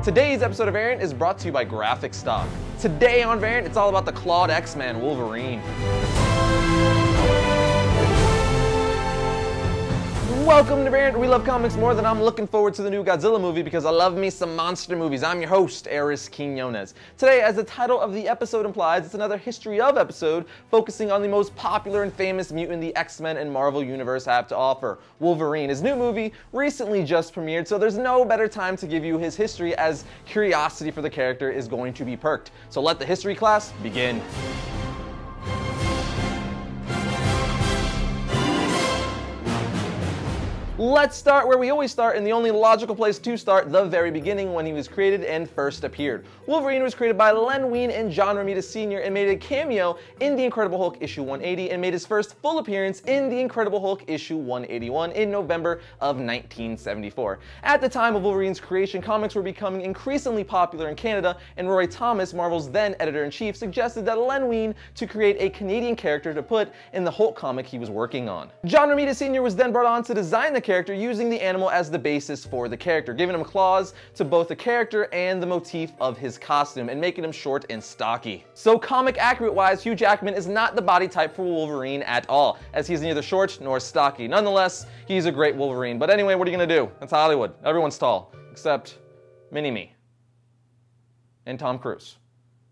Today's episode of Variant is brought to you by Graphic Stock. Today on Variant, it's all about the clawed X-Man, Wolverine. Welcome to Variant, we love comics more than I'm looking forward to the new Godzilla movie because I love me some monster movies. I'm your host, Arris Quinones. Today, as the title of the episode implies, it's another History Of episode focusing on the most popular and famous mutant the X-Men and Marvel Universe have to offer, Wolverine. His new movie recently just premiered, so there's no better time to give you his history as curiosity for the character is going to be perked. So let the history class begin. Let's start where we always start, and the only logical place to start, the very beginning, when he was created and first appeared. Wolverine was created by Len Wein and John Romita Sr. and made a cameo in The Incredible Hulk issue 180 and made his first full appearance in The Incredible Hulk issue 181 in November of 1974. At the time of Wolverine's creation, comics were becoming increasingly popular in Canada, and Roy Thomas, Marvel's then editor-in-chief, suggested that Len Wein to create a Canadian character to put in the Hulk comic he was working on. John Romita Sr. was then brought on to design the character using the animal as the basis for the character, giving him claws to both the character and the motif of his costume and making him short and stocky. So comic accurate wise, Hugh Jackman is not the body type for Wolverine at all, as he's neither short nor stocky. Nonetheless, he's a great Wolverine. But anyway, what are you gonna do? It's Hollywood. Everyone's tall, except Mini-Me and Tom Cruise.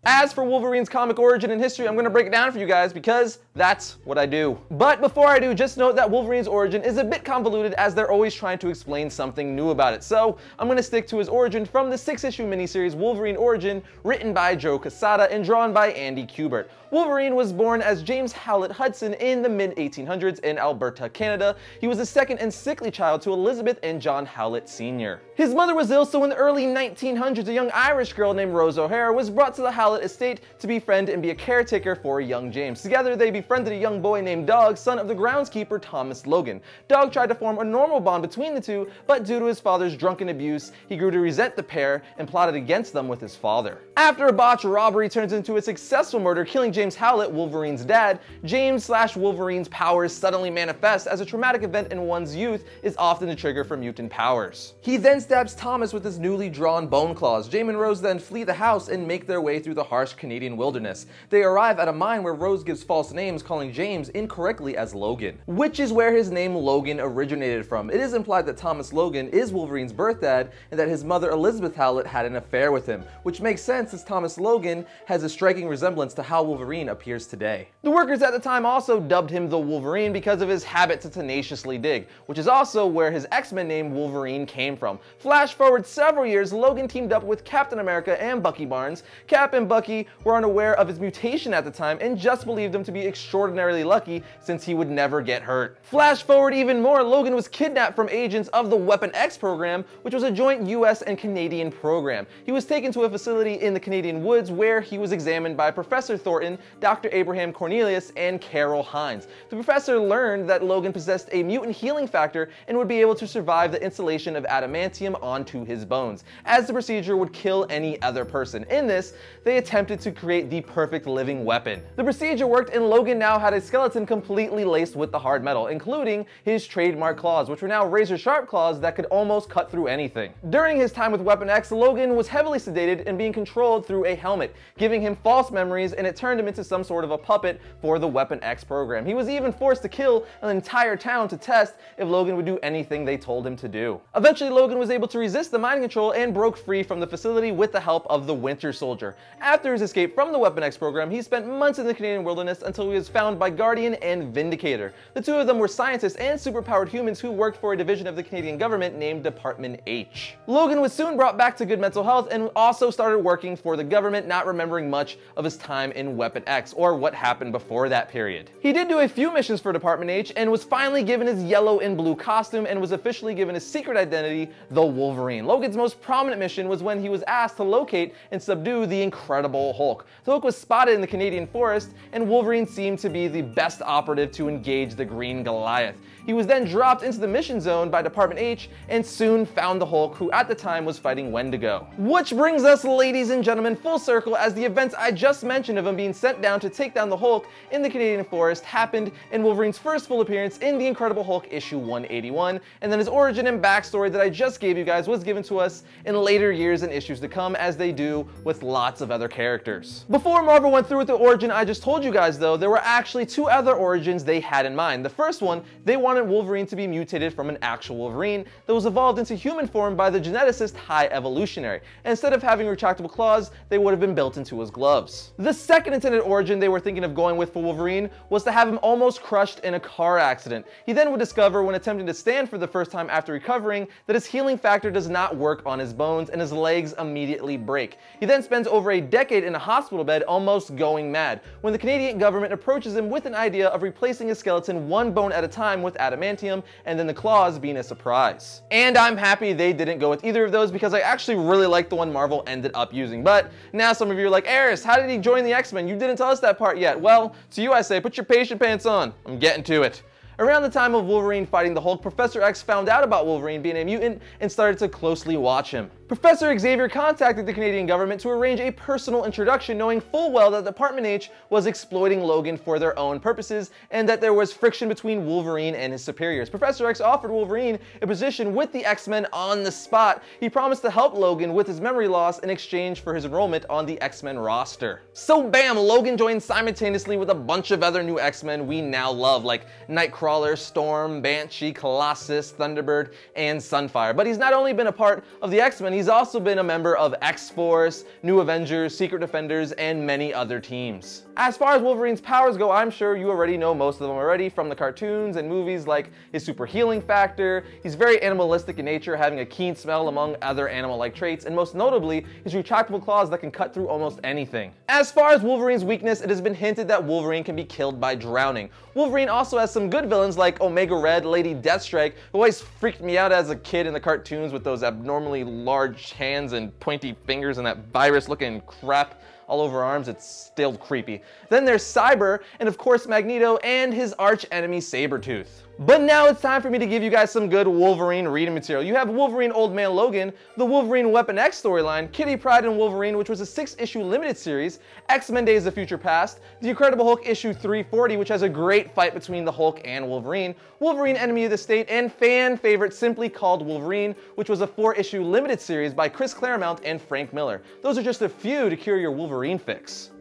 As for Wolverine's comic origin and history, I'm going to break it down for you guys because that's what I do. But before I do, just note that Wolverine's origin is a bit convoluted as they're always trying to explain something new about it. So I'm going to stick to his origin from the 6-issue miniseries Wolverine Origin, written by Joe Quesada and drawn by Andy Kubert. Wolverine was born as James Howlett Hudson in the mid-1800s in Alberta, Canada. He was the second and sickly child to Elizabeth and John Howlett Sr. His mother was ill, so in the early 1900s, a young Irish girl named Rose O'Hara was brought to the Howlett estate to befriend and be a caretaker for young James. Together, they befriended a young boy named Dog, son of the groundskeeper Thomas Logan. Dog tried to form a normal bond between the two, but due to his father's drunken abuse, he grew to resent the pair and plotted against them with his father. After a botched robbery turns into a successful murder, killing James Howlett, Wolverine's dad, James/Wolverine's powers suddenly manifest as a traumatic event in one's youth is often the trigger for mutant powers. He then stabs Thomas with his newly drawn bone claws. James and Rose then flee the house and make their way through the harsh Canadian wilderness. They arrive at a mine where Rose gives false names, calling James incorrectly as Logan, which is where his name Logan originated from. It is implied that Thomas Logan is Wolverine's birth dad and that his mother Elizabeth Howlett had an affair with him, which makes sense as Thomas Logan has a striking resemblance to how Wolverine appears today. The workers at the time also dubbed him the Wolverine because of his habit to tenaciously dig, which is also where his X-Men name Wolverine came from. Flash forward several years, Logan teamed up with Captain America and Bucky Barnes. Cap and Bucky were unaware of his mutation at the time and just believed him to be extraordinarily lucky since he would never get hurt. Flash forward even more, Logan was kidnapped from agents of the Weapon X program, which was a joint US and Canadian program. He was taken to a facility in the Canadian woods where he was examined by Professor Thornton, Dr. Abraham Cornelius, and Carol Hines. The professor learned that Logan possessed a mutant healing factor and would be able to survive the installation of adamantium onto his bones, as the procedure would kill any other person. In this, they attempted to create the perfect living weapon. The procedure worked and Logan now had a skeleton completely laced with the hard metal, including his trademark claws, which were now razor-sharp claws that could almost cut through anything. During his time with Weapon X, Logan was heavily sedated and being controlled through a helmet, giving him false memories, and it turned him into some sort of a puppet for the Weapon X program. He was even forced to kill an entire town to test if Logan would do anything they told him to do. Eventually, Logan was able to resist the mind control and broke free from the facility with the help of the Winter Soldier. After his escape from the Weapon X program, he spent months in the Canadian wilderness until he was found by Guardian and Vindicator. The two of them were scientists and superpowered humans who worked for a division of the Canadian government named Department H. Logan was soon brought back to good mental health and also started working for the government, not remembering much of his time in Weapon X or what happened before that period. He did do a few missions for Department H and was finally given his yellow and blue costume and was officially given his secret identity, the Wolverine. Logan's most prominent mission was when he was asked to locate and subdue the Incredible Hulk. The Hulk was spotted in the Canadian forest and Wolverine seemed to be the best operative to engage the Green Goliath. He was then dropped into the mission zone by Department H and soon found the Hulk, who at the time was fighting Wendigo. Which brings us, ladies and gentlemen, full circle, as the events I just mentioned of him being sent down to take down the Hulk in the Canadian forest happened in Wolverine's first full appearance in The Incredible Hulk issue 181, and then his origin and backstory that I just gave you guys was given to us in later years and issues to come, as they do with lots of other characters. Before Marvel went through with the origin I just told you guys though, there were actually two other origins they had in mind. The first one, they wanted Wolverine to be mutated from an actual Wolverine that was evolved into human form by the geneticist High Evolutionary. And instead of having retractable claws, they would have been built into his gloves. The second intended origin they were thinking of going with for Wolverine was to have him almost crushed in a car accident. He then would discover when attempting to stand for the first time after recovering that his healing factor does not work on his bones and his legs immediately break. He then spends over a decade in a hospital bed almost going mad when the Canadian government approaches him with an idea of replacing his skeleton one bone at a time with adamantium, and then the claws being a surprise. And I'm happy they didn't go with either of those, because I actually really like the one Marvel ended up using. But now some of you are like, Arris, how did he join the X-Men? You didn't tell us that part yet. Well, to you I say, put your patient pants on. I'm getting to it. Around the time of Wolverine fighting the Hulk, Professor X found out about Wolverine being a mutant and started to closely watch him. Professor Xavier contacted the Canadian government to arrange a personal introduction, knowing full well that Department H was exploiting Logan for their own purposes and that there was friction between Wolverine and his superiors. Professor X offered Wolverine a position with the X-Men on the spot. He promised to help Logan with his memory loss in exchange for his enrollment on the X-Men roster. So bam, Logan joined simultaneously with a bunch of other new X-Men we now love, like Nightcrawler, Storm, Banshee, Colossus, Thunderbird, and Sunfire. But he's not only been a part of the X-Men, he's also been a member of X-Force, New Avengers, Secret Defenders, and many other teams. As far as Wolverine's powers go, I'm sure you already know most of them already from the cartoons and movies, like his super healing factor. He's very animalistic in nature, having a keen smell among other animal-like traits, and most notably, his retractable claws that can cut through almost anything. As far as Wolverine's weakness, it has been hinted that Wolverine can be killed by drowning. Wolverine also has some good villains like Omega Red, Lady Deathstrike, who always freaked me out as a kid in the cartoons with those abnormally large hands and pointy fingers and that virus-looking crap all over arms. It's still creepy. Then there's Cyber, and of course Magneto and his arch enemy Sabretooth. But now it's time for me to give you guys some good Wolverine reading material. You have Wolverine Old Man Logan, the Wolverine Weapon X storyline, Kitty Pryde and Wolverine, which was a 6-issue limited series, X-Men Days of Future Past, The Incredible Hulk issue 340, which has a great fight between the Hulk and Wolverine, Wolverine Enemy of the State, and fan favorite Simply Called Wolverine, which was a 4-issue limited series by Chris Claremont and Frank Miller. Those are just a few to cure your Wolverine fix.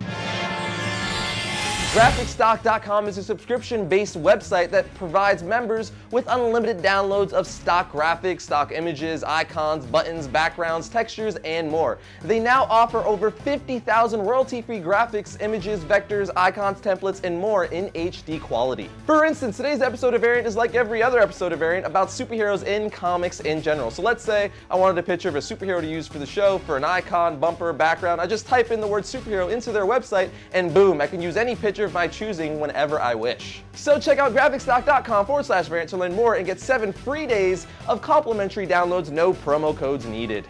GraphicStock.com is a subscription-based website that provides members with unlimited downloads of stock graphics, stock images, icons, buttons, backgrounds, textures, and more. They now offer over 50,000 royalty-free graphics, images, vectors, icons, templates, and more in HD quality. For instance, today's episode of Variant is like every other episode of Variant about superheroes in comics in general. So let's say I wanted a picture of a superhero to use for the show, for an icon, bumper, background. I just type in the word superhero into their website, and boom, I can use any picture of my choosing whenever I wish. So check out graphicstock.com/variant to learn more and get 7 free days of complimentary downloads, no promo codes needed.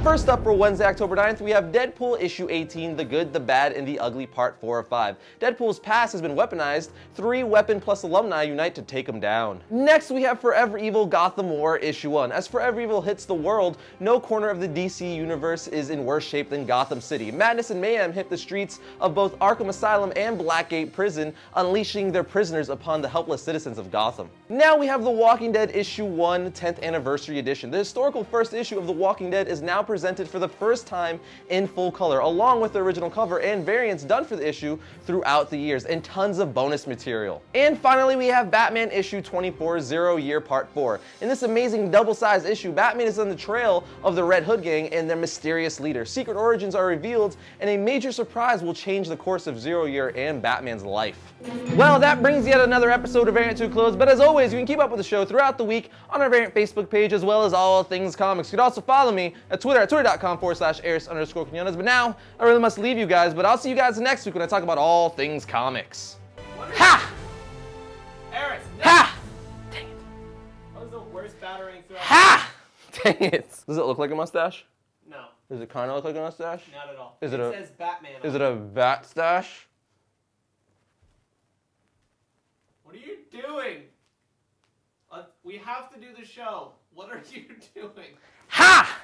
First up for Wednesday, October 9th, we have Deadpool Issue 18, The Good, the Bad, and the Ugly Part 4 of 5. Deadpool's past has been weaponized. 3 Weapon Plus alumni unite to take him down. Next, we have Forever Evil Gotham War Issue 1. As Forever Evil hits the world, no corner of the DC universe is in worse shape than Gotham City. Madness and mayhem hit the streets of both Arkham Asylum and Blackgate Prison, unleashing their prisoners upon the helpless citizens of Gotham. Now we have The Walking Dead Issue 1, 10th Anniversary Edition. The historical first issue of The Walking Dead is now presented for the first time in full color, along with the original cover and variants done for the issue throughout the years, and tons of bonus material. And finally, we have Batman Issue 24, 0 Year Part 4. In this amazing double-sized issue, Batman is on the trail of the Red Hood Gang and their mysterious leader. Secret origins are revealed, and a major surprise will change the course of 0 Year and Batman's life. Well, that brings yet another episode of Variant to a close, but as always, you can keep up with the show throughout the week on our Variant Facebook page, as well as all things comics. You can also follow me at Twitter at twitter.com/Arris_Quinones. But now, I really must leave you guys, but I'll see you guys next week when I talk about all things comics. Ha! Arris, Ha! Dang it. That was the worst battering throughout. Ha! Dang it. Does it look like a mustache? No. Does it kind of look like a mustache? Not at all. Is it it says Batman on Is it a vat stash? What are you doing? We have to do the show. What are you doing? Ha!